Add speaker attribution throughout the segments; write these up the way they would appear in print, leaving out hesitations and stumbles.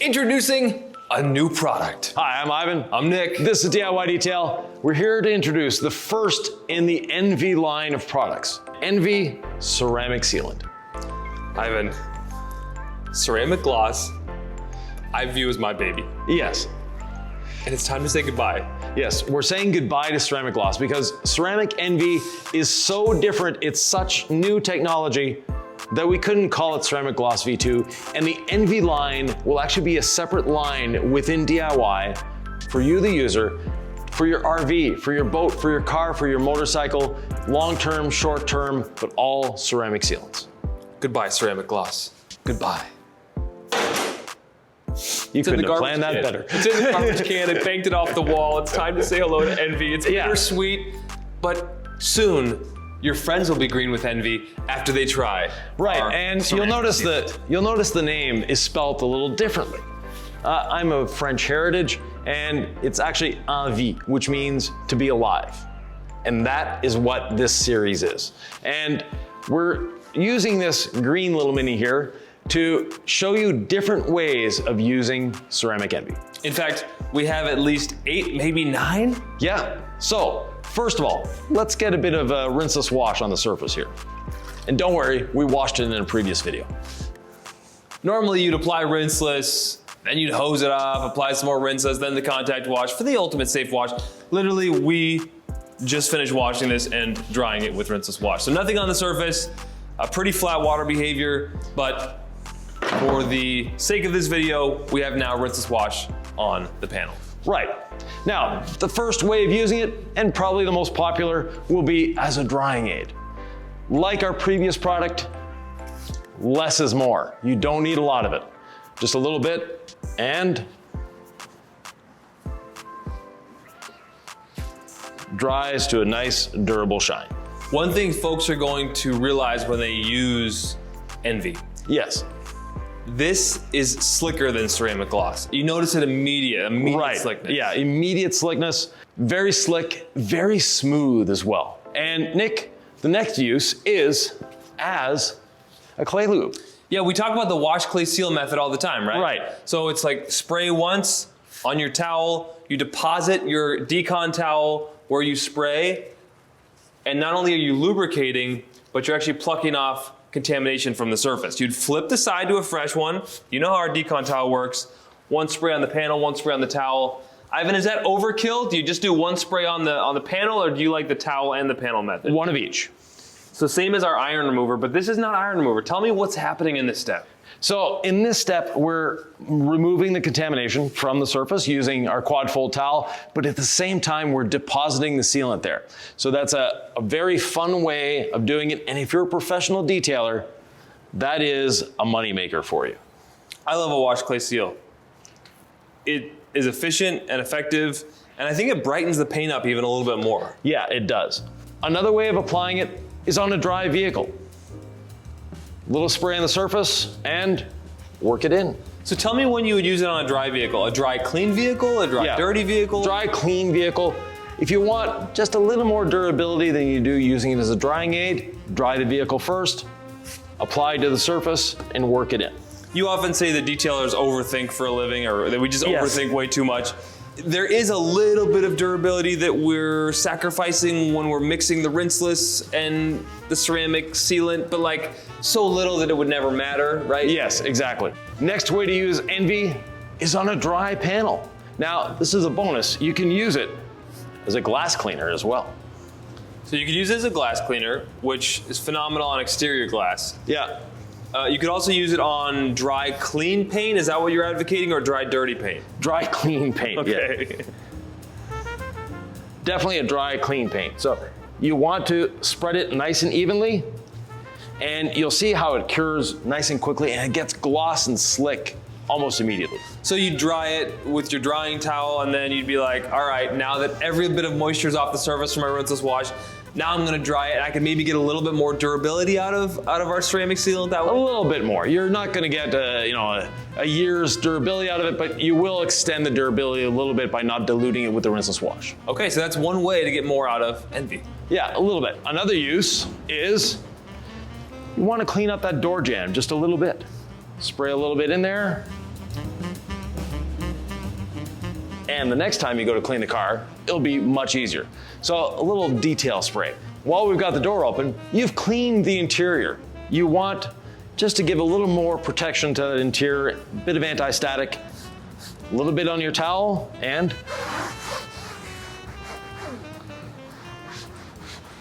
Speaker 1: Introducing a new product.
Speaker 2: Hi, I'm Ivan.
Speaker 1: I'm Nick.
Speaker 2: This is DIY Detail. We're here to introduce the first in the Envie line of products, Envie Ceramic Sealant.
Speaker 1: Ivan, ceramic gloss, I view as my baby.
Speaker 2: Yes.
Speaker 1: And it's time to say goodbye.
Speaker 2: Yes, we're saying goodbye to ceramic gloss because ceramic Envie is so different. It's such new technology that we couldn't call it Ceramic Gloss V2, and the Envie line will actually be a separate line within DIY for you, the user, for your RV, for your boat, for your car, for your motorcycle, long-term, short-term, but all ceramic sealants.
Speaker 1: Goodbye, ceramic gloss. Goodbye.
Speaker 2: You couldn't have planned that better.
Speaker 1: It's in the garbage can, it banged it off the wall. It's time to say hello to Envie. It's bittersweet, but soon, your friends will be green with envy after they try.
Speaker 2: Right, and you'll notice the name is spelled a little differently. I'm of French heritage, and it's actually Envie, which means to be alive. And that is what this series is. And we're using this green little mini here to show you different ways of using ceramic Envie.
Speaker 1: In fact, we have at least 8, maybe 9?
Speaker 2: Yeah, so first of all, let's get a bit of a rinseless wash on the surface here. And don't worry, we washed it in a previous video.
Speaker 1: Normally you'd apply rinseless, then you'd hose it off, apply some more rinseless, then the contact wash for the ultimate safe wash. Literally, we just finished washing this and drying it with rinseless wash. So nothing on the surface, a pretty flat water behavior, but for the sake of this video, we have now rinseless wash on the panel.
Speaker 2: Right. Now, the first way of using it, and probably the most popular, will be as a drying aid. Like our previous product, less is more. You don't need a lot of it. Just a little bit, and dries to a nice, durable shine.
Speaker 1: One thing folks are going to realize when they use Envie.
Speaker 2: Yes.
Speaker 1: This is slicker than ceramic gloss. You notice it immediate
Speaker 2: right.
Speaker 1: Slickness.
Speaker 2: Yeah, immediate slickness, very slick, very smooth as well. And Nick, the next use is as a clay lube.
Speaker 1: Yeah, we talk about the wash clay seal method all the time, right?
Speaker 2: Right.
Speaker 1: So it's like spray once on your towel, you deposit your decon towel where you spray, and not only are you lubricating, but you're actually plucking off contamination from the surface. You'd flip the side to a fresh one. You know how our decon towel works. One spray on the panel, one spray on the towel. Ivan, is that overkill? Do you just do one spray on the panel, or do you like the towel and the panel method?
Speaker 2: One of each.
Speaker 1: So same as our iron remover, but this is not iron remover. Tell me what's happening in this step.
Speaker 2: So in this step, we're removing the contamination from the surface using our quad fold towel, but at the same time, we're depositing the sealant there. So that's a very fun way of doing it. And if you're a professional detailer, that is a moneymaker for you.
Speaker 1: I love a wash clay seal. It is efficient and effective, and I think it brightens the paint up even a little bit more.
Speaker 2: Yeah, it does. Another way of applying it is on a dry vehicle. Little spray on the surface and work it in.
Speaker 1: So tell me when you would use it on a dry vehicle. A dry clean vehicle, a dry dirty vehicle?
Speaker 2: Dry clean vehicle. If you want just a little more durability than you do using it as a drying aid, dry the vehicle first, apply to the surface, and work it in.
Speaker 1: You often say that detailers overthink for a living, or that we just overthink way too much. There is a little bit of durability that we're sacrificing when we're mixing the rinseless and the ceramic sealant, but like so little that it would never matter, right?
Speaker 2: Yes, exactly. Next way to use Envie is on a dry panel. Now, this is a bonus. You can use it as a glass cleaner as well.
Speaker 1: So you can use it as a glass cleaner, which is phenomenal on exterior glass.
Speaker 2: Yeah.
Speaker 1: You could also use it on dry clean paint. Is that what you're advocating, or dry dirty paint?
Speaker 2: Dry clean paint,
Speaker 1: okay.
Speaker 2: Yeah. Definitely a dry clean paint. So you want to spread it nice and evenly, and you'll see how it cures nice and quickly, and it gets gloss and slick almost immediately.
Speaker 1: So you dry it with your drying towel, and then you'd be like, all right, now that every bit of moisture is off the surface from my rinseless wash, now I'm gonna dry it. I can maybe get a little bit more durability out of our ceramic sealant that way.
Speaker 2: A little bit more. You're not gonna get a year's durability out of it, but you will extend the durability a little bit by not diluting it with the rinseless wash.
Speaker 1: Okay, so that's one way to get more out of Envie.
Speaker 2: Yeah, a little bit. Another use is you wanna clean up that door jamb just a little bit. Spray a little bit in there, And the next time you go to clean the car, it'll be much easier. So a little detail spray. While we've got the door open, you've cleaned the interior. You want just to give a little more protection to the interior, a bit of anti-static, a little bit on your towel, and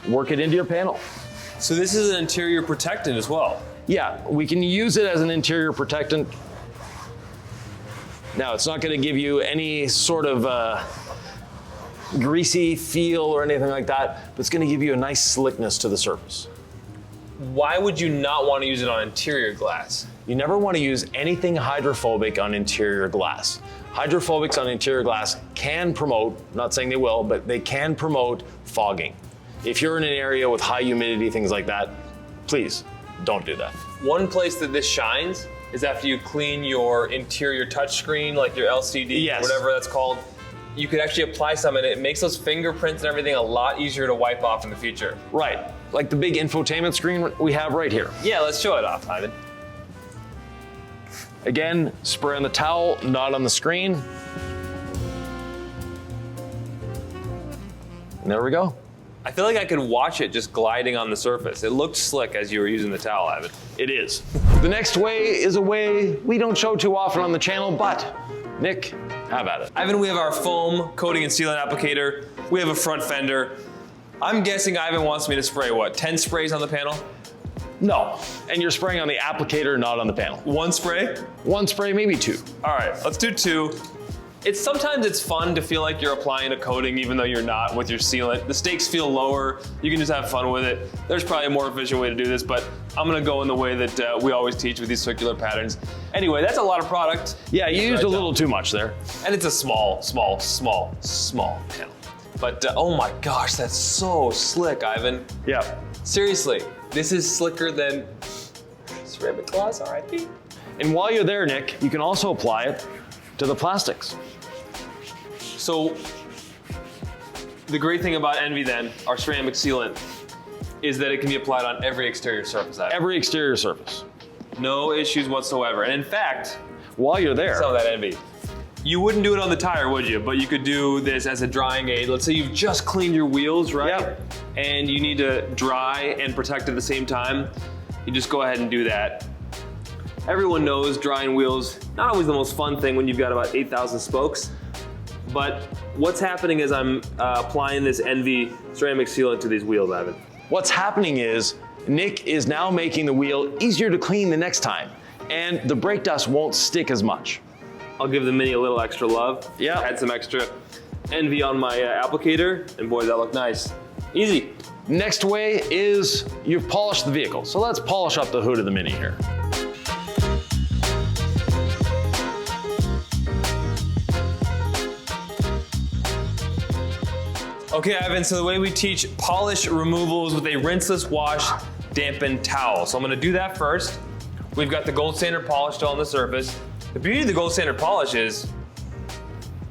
Speaker 2: work it into your panel.
Speaker 1: So this is an interior protectant as well.
Speaker 2: Yeah, we can use it as an interior protectant. Now, it's not going to give you any sort of greasy feel or anything like that, but it's going to give you a nice slickness to the surface.
Speaker 1: Why would you not want to use it on interior glass?
Speaker 2: You never want to use anything hydrophobic on interior glass. Hydrophobics on interior glass can promote, not saying they will, but they can promote fogging. If you're in an area with high humidity, things like that, please don't do that.
Speaker 1: One place that this shines is after you clean your interior touchscreen, like your LCD,
Speaker 2: Yes.
Speaker 1: or whatever that's called. You could actually apply some, and it makes those fingerprints and everything a lot easier to wipe off in the future.
Speaker 2: Right, like the big infotainment screen we have right here.
Speaker 1: Yeah, let's show it off, Ivan.
Speaker 2: Again, spray on the towel, not on the screen. And there we go.
Speaker 1: I feel like I could watch it just gliding on the surface. It looked slick as you were using the towel, Ivan.
Speaker 2: It is. The next way is a way we don't show too often on the channel, but Nick, have at it.
Speaker 1: Ivan, we have our foam coating and sealant applicator. We have a front fender. I'm guessing Ivan wants me to spray what, 10 sprays on the panel?
Speaker 2: No, and you're spraying on the applicator, not on the panel.
Speaker 1: One spray?
Speaker 2: One spray, maybe two.
Speaker 1: All right, let's do 2. Sometimes it's fun to feel like you're applying a coating even though you're not with your sealant. The stakes feel lower. You can just have fun with it. There's probably a more efficient way to do this, but I'm gonna go in the way that we always teach with these circular patterns. Anyway, that's a lot of product.
Speaker 2: Yeah, you used a little too much there.
Speaker 1: And it's a small panel. But oh my gosh, that's so slick, Ivan.
Speaker 2: Yeah.
Speaker 1: Seriously, this is slicker than ceramic glass, RIP.
Speaker 2: And while you're there, Nick, you can also apply it to the plastics.
Speaker 1: So the great thing about Envie then, our ceramic sealant, is that it can be applied on every exterior surface.
Speaker 2: Every exterior surface.
Speaker 1: No issues whatsoever. And in fact,
Speaker 2: While you're there,
Speaker 1: some of that Envie. You wouldn't do it on the tire, would you? But you could do this as a drying aid. Let's say you've just cleaned your wheels, right?
Speaker 2: Yep.
Speaker 1: And you need to dry and protect at the same time. You just go ahead and do that. Everyone knows drying wheels, not always the most fun thing when you've got about 8,000 spokes. But what's happening is I'm applying this Envie ceramic sealant to these wheels, Ivan.
Speaker 2: what's happening is Nick is now making the wheel easier to clean the next time, and the brake dust won't stick as much.
Speaker 1: I'll give the Mini a little extra love.
Speaker 2: Yeah.
Speaker 1: Add some extra Envie on my applicator, and boy, that looked nice. Easy.
Speaker 2: Next way is you've polished the vehicle. So let's polish up the hood of the Mini here.
Speaker 1: Okay, Ivan, so the way we teach polish removal is with a rinseless wash dampened towel. So I'm gonna do that first. We've got the gold standard polish still on the surface. The beauty of the gold standard polish is,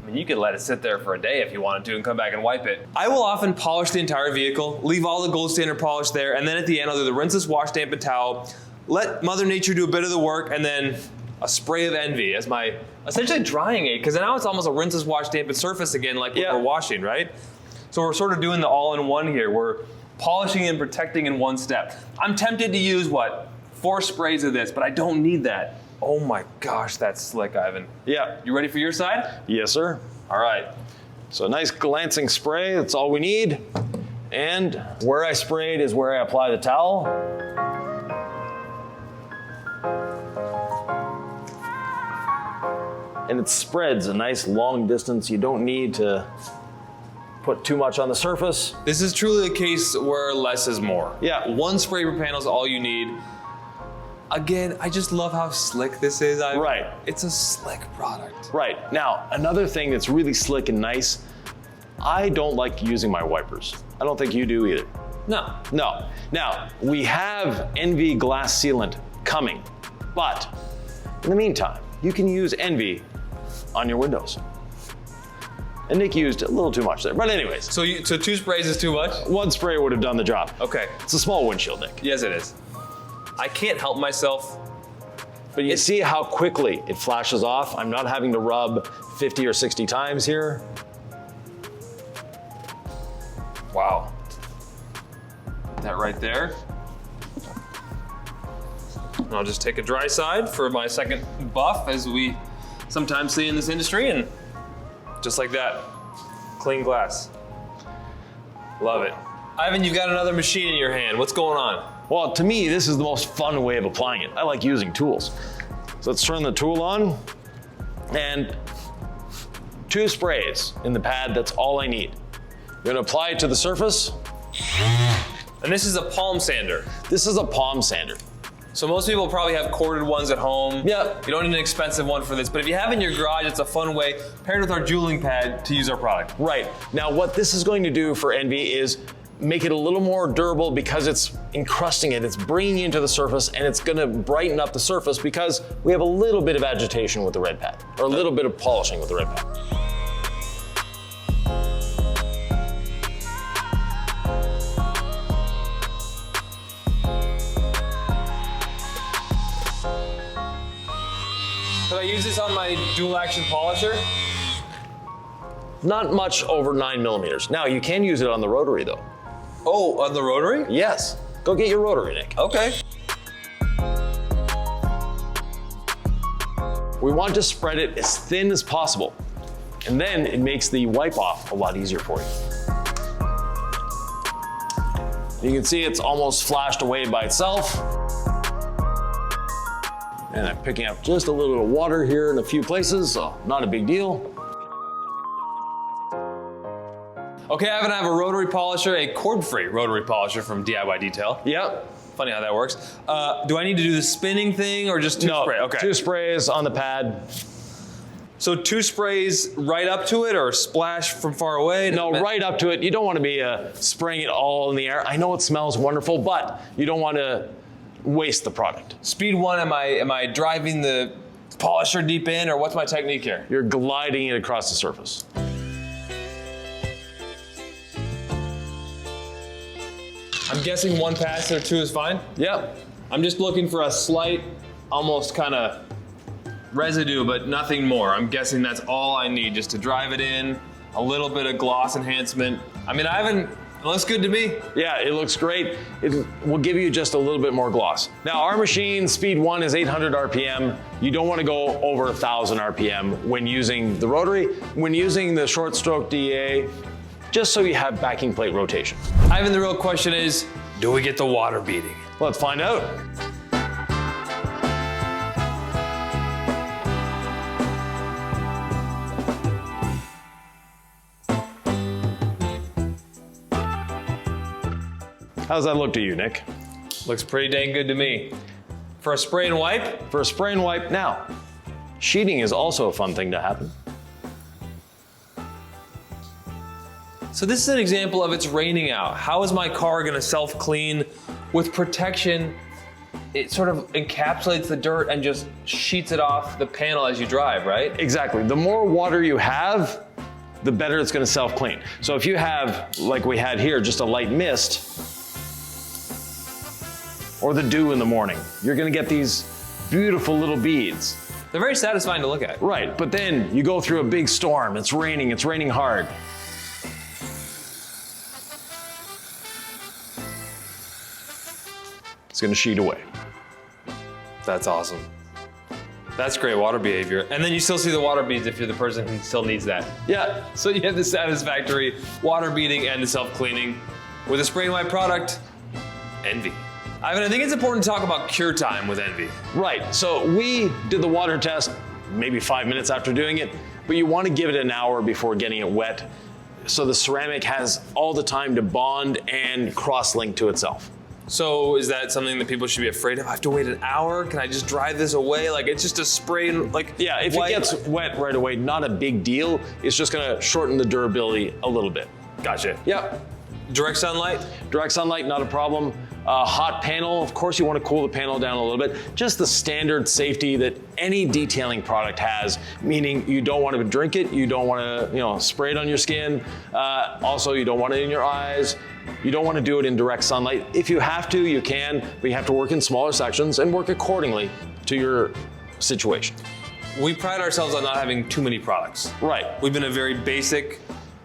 Speaker 1: I mean, you could let it sit there for a day if you wanted to and come back and wipe it. I will often polish the entire vehicle, leave all the gold standard polish there, and then at the end I'll do the rinseless wash dampened towel, let Mother Nature do a bit of the work, and then a spray of Envie as my essentially drying aid, because now it's almost a rinseless wash dampened surface again like
Speaker 2: Yeah.
Speaker 1: we're washing, right? So we're sort of doing the all-in-one here. We're polishing and protecting in one step. I'm tempted to use, what, 4 sprays of this, but I don't need that. Oh my gosh, that's slick, Ivan.
Speaker 2: Yeah.
Speaker 1: You ready for your side?
Speaker 2: Yes, sir.
Speaker 1: All right.
Speaker 2: So a nice glancing spray, that's all we need. And where I sprayed is where I apply the towel. And it spreads a nice long distance. You don't need to put too much on the surface.
Speaker 1: This is truly a case where less is more.
Speaker 2: Yeah.
Speaker 1: 1 spray per panel is all you need. Again, I just love how slick this is, Ivan.
Speaker 2: Right.
Speaker 1: It's a slick product.
Speaker 2: Right, now, another thing that's really slick and nice, I don't like using my wipers. I don't think you do either.
Speaker 1: No.
Speaker 2: No. Now, we have Envie glass sealant coming, but in the meantime, you can use Envie on your windows. And Nick used a little too much there, but anyways.
Speaker 1: So 2 sprays is too much?
Speaker 2: 1 spray would have done the job.
Speaker 1: Okay.
Speaker 2: It's a small windshield, Nick.
Speaker 1: Yes, it is. I can't help myself
Speaker 2: But you see how quickly it flashes off? I'm not having to rub 50 or 60 times here.
Speaker 1: Wow. That right there. And I'll just take a dry side for my second buff, as we sometimes see in this industry, and just like that, clean glass. Love it. Ivan, you've got another machine in your hand. What's going on?
Speaker 2: Well, to me, this is the most fun way of applying it. I like using tools. So let's turn the tool on, and 2 sprays in the pad, that's all I need. I'm gonna apply it to the surface.
Speaker 1: And this is a palm sander.
Speaker 2: This is a palm sander.
Speaker 1: So most people probably have corded ones at home.
Speaker 2: Yeah.
Speaker 1: You don't need an expensive one for this, but if you have in your garage, it's a fun way, paired with our jeweling pad, to use our product.
Speaker 2: Right. Now what this is going to do for Envie is make it a little more durable because it's encrusting it, it's bringing it into the surface, and it's gonna brighten up the surface because we have a little bit of agitation with the red pad, or a little bit of polishing with the red pad.
Speaker 1: Could I use this on my dual action polisher?
Speaker 2: Not much over 9 millimeters. Now you can use it on the rotary though.
Speaker 1: Oh, on the rotary?
Speaker 2: Yes. Go get your rotary, Nick.
Speaker 1: Okay.
Speaker 2: We want to spread it as thin as possible. And then it makes the wipe off a lot easier for you. You can see it's almost flashed away by itself. And I'm picking up just a little bit of water here in a few places, so not a big deal.
Speaker 1: Okay, I have a rotary polisher, a cord-free rotary polisher from DIY Detail.
Speaker 2: Yep.
Speaker 1: Funny how that works. Do I need to do the spinning thing or just 2 sprays? Okay.
Speaker 2: 2 sprays on the pad.
Speaker 1: So 2 sprays right up to it, or splash from far away?
Speaker 2: No, right up to it. You don't want to be spraying it all in the air. I know it smells wonderful, but you don't want to waste the product.
Speaker 1: Speed 1, am I driving the polisher deep in, or what's my technique here?
Speaker 2: You're gliding it across the surface.
Speaker 1: I'm guessing 1 pass or 2 is fine?
Speaker 2: Yep.
Speaker 1: I'm just looking for a slight, almost kind of residue, but nothing more. I'm guessing that's all I need, just to drive it in, a little bit of gloss enhancement. I mean, it looks good to me.
Speaker 2: Yeah, it looks great. It will give you just a little bit more gloss. Now, our machine, speed 1 is 800 RPM. You don't want to go over 1,000 RPM when using the rotary. When using the short stroke DA, just so you have backing plate rotation.
Speaker 1: Ivan, the real question is, do we get the water beading?
Speaker 2: Let's find out. How's that look to you, Nick?
Speaker 1: Looks pretty dang good to me. For a spray and wipe?
Speaker 2: For a spray and wipe. Now, sheeting is also a fun thing to happen.
Speaker 1: So this is an example of it's raining out. How is my car gonna self-clean with protection? It sort of encapsulates the dirt and just sheets it off the panel as you drive, right?
Speaker 2: Exactly. The more water you have, the better it's gonna self-clean. So if you have, like we had here, just a light mist, or the dew in the morning, you're gonna get these beautiful little beads.
Speaker 1: They're very satisfying to look at.
Speaker 2: Right, but then you go through a big storm, it's raining hard. It's gonna sheet away.
Speaker 1: That's awesome. That's great water behavior. And then you still see the water beads if you're the person who still needs that.
Speaker 2: Yeah.
Speaker 1: So you have the satisfactory water beading and the self-cleaning with a spray and wipe product, Envie. Ivan, I think it's important to talk about cure time with Envie.
Speaker 2: Right, so we did the water test maybe 5 minutes after doing it, but you want to give it an hour before getting it wet so the ceramic has all the time to bond and cross-link to itself.
Speaker 1: So is that something that people should be afraid of? I have to wait an hour? Can I just dry this away? Like, it's just a spray and like,
Speaker 2: yeah, if
Speaker 1: wipe.
Speaker 2: it gets wet right away, not a big deal. It's just gonna shorten the durability a little bit.
Speaker 1: Gotcha.
Speaker 2: Yep.
Speaker 1: Direct sunlight?
Speaker 2: Direct sunlight, not a problem. Hot panel, of course you want to cool the panel down a little bit. Just the standard safety that any detailing product has, meaning you don't want to drink it, you don't want to, spray it on your skin. Also, you don't want it in your eyes. You don't want to do it in direct sunlight. If you have to, you can, but you have to work in smaller sections and work accordingly to your situation.
Speaker 1: We pride ourselves on not having too many products.
Speaker 2: Right.
Speaker 1: We've been a very basic,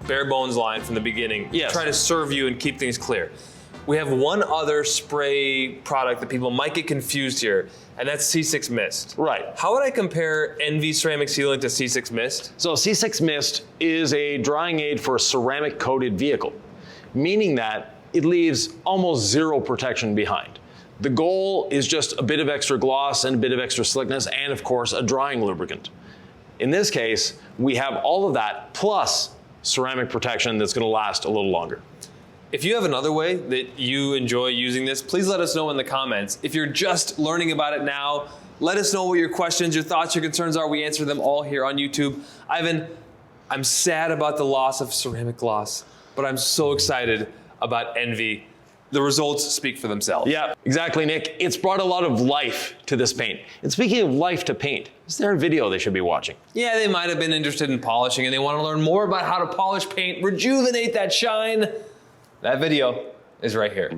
Speaker 1: bare bones line from the beginning.
Speaker 2: Yes.
Speaker 1: Try to serve you and keep things clear. We have one other spray product that people might get confused here, and that's C6 Mist.
Speaker 2: Right.
Speaker 1: How would I compare Envie Ceramic Sealant to C6 Mist?
Speaker 2: So C6 Mist is a drying aid for a ceramic coated vehicle, meaning that it leaves almost zero protection behind. The goal is just a bit of extra gloss and a bit of extra slickness and of course a drying lubricant. In this case, we have all of that plus ceramic protection that's gonna last a little longer.
Speaker 1: If you have another way that you enjoy using this, please let us know in the comments. If you're just learning about it now, let us know what your questions, your thoughts, your concerns are. We answer them all here on YouTube. Ivan, I'm sad about the loss of ceramic gloss, but I'm so excited about Envie. The results speak for themselves.
Speaker 2: Yeah, exactly, Nick. It's brought a lot of life to this paint. And speaking of life to paint, is there a video they should be watching?
Speaker 1: Yeah, they might have been interested in polishing and they want to learn more about how to polish paint, rejuvenate that shine. That video is right here.